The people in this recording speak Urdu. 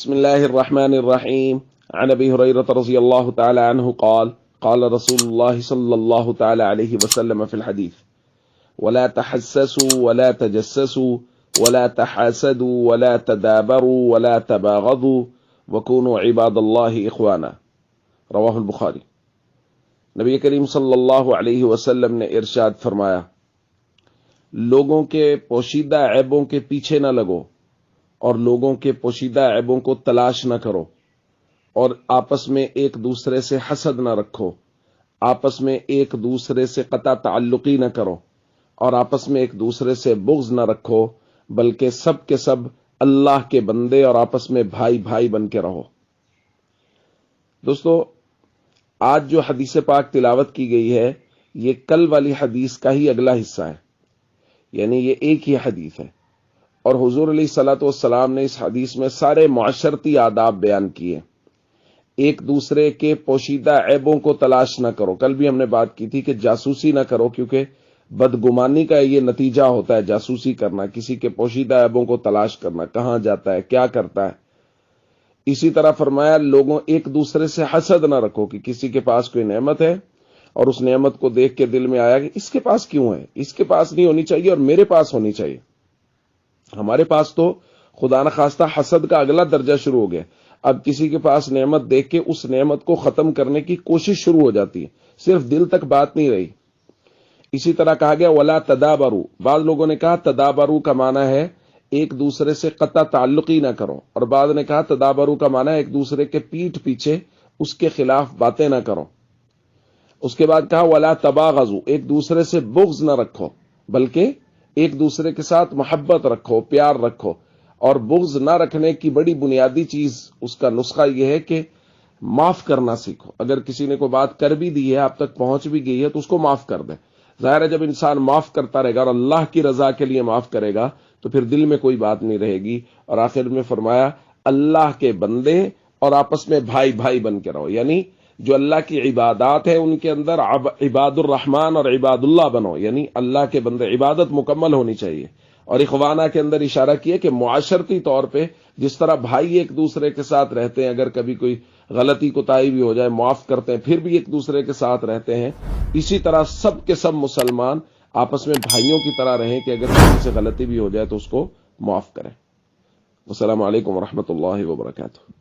بسم الله الرحمن الرحيم. عن ابي هريره رضي الله تعالى عنه قال قال رسول الله صلى الله تعالى عليه وسلم في الحديث: ولا تحسسوا ولا تجسسوا ولا تحاسدوا ولا تدابروا ولا تباغضوا وكونوا عباد الله اخوانا. رواہ البخاری۔ نبی کریم صلی اللہ علیہ وسلم نے ارشاد فرمایا، لوگوں کے پوشیدہ عیبوں کے پیچھے نہ لگو اور لوگوں کے پوشیدہ عیبوں کو تلاش نہ کرو، اور آپس میں ایک دوسرے سے حسد نہ رکھو، آپس میں ایک دوسرے سے قطع تعلقی نہ کرو، اور آپس میں ایک دوسرے سے بغض نہ رکھو، بلکہ سب کے سب اللہ کے بندے اور آپس میں بھائی بھائی بن کے رہو۔ دوستو، آج جو حدیث پاک تلاوت کی گئی ہے یہ کل والی حدیث کا ہی اگلا حصہ ہے، یعنی یہ ایک ہی حدیث ہے، اور حضور علیہ الصلوۃ والسلام نے اس حدیث میں سارے معاشرتی آداب بیان کیے۔ ایک دوسرے کے پوشیدہ عیبوں کو تلاش نہ کرو۔ کل بھی ہم نے بات کی تھی کہ جاسوسی نہ کرو، کیونکہ بدگمانی کا یہ نتیجہ ہوتا ہے، جاسوسی کرنا، کسی کے پوشیدہ عیبوں کو تلاش کرنا، کہاں جاتا ہے، کیا کرتا ہے۔ اسی طرح فرمایا، لوگوں ایک دوسرے سے حسد نہ رکھو کہ کسی کے پاس کوئی نعمت ہے اور اس نعمت کو دیکھ کے دل میں آیا کہ اس کے پاس کیوں ہے، اس کے پاس نہیں ہونی چاہیے اور میرے پاس ہونی چاہیے۔ ہمارے پاس تو خدا نخواستہ حسد کا اگلا درجہ شروع ہو گیا۔ اب کسی کے پاس نعمت دیکھ کے اس نعمت کو ختم کرنے کی کوشش شروع ہو جاتی ہے، صرف دل تک بات نہیں رہی۔ اسی طرح کہا گیا ولا تدابرو۔ بعض لوگوں نے کہا تدابرو کا معنی ہے ایک دوسرے سے قطع تعلقی نہ کرو، اور بعض نے کہا تدابرو کا معنی ہے ایک دوسرے کے پیٹھ پیچھے اس کے خلاف باتیں نہ کرو۔ اس کے بعد کہا ولا تباغضوا، ایک دوسرے سے بغض نہ رکھو، بلکہ ایک دوسرے کے ساتھ محبت رکھو، پیار رکھو۔ اور بغض نہ رکھنے کی بڑی بنیادی چیز، اس کا نسخہ یہ ہے کہ معاف کرنا سیکھو۔ اگر کسی نے کوئی بات کر بھی دی ہے، آپ تک پہنچ بھی گئی ہے، تو اس کو معاف کر دیں۔ ظاہر ہے جب انسان معاف کرتا رہے گا اور اللہ کی رضا کے لیے معاف کرے گا تو پھر دل میں کوئی بات نہیں رہے گی۔ اور آخر میں فرمایا اللہ کے بندے اور آپس میں بھائی بھائی بن کے رہو، یعنی جو اللہ کی عبادات ہے ان کے اندر عباد الرحمن اور عباد اللہ بنو، یعنی اللہ کے بندے، عبادت مکمل ہونی چاہیے۔ اور اخوانہ کے اندر اشارہ کیا کہ معاشرتی طور پہ جس طرح بھائی ایک دوسرے کے ساتھ رہتے ہیں، اگر کبھی کوئی غلطی کوتاہی بھی ہو جائے معاف کرتے ہیں، پھر بھی ایک دوسرے کے ساتھ رہتے ہیں، اسی طرح سب کے سب مسلمان آپس میں بھائیوں کی طرح رہیں کہ اگر کسی سے غلطی بھی ہو جائے تو اس کو معاف کریں۔ السلام علیکم ورحمۃ اللہ وبرکاتہ۔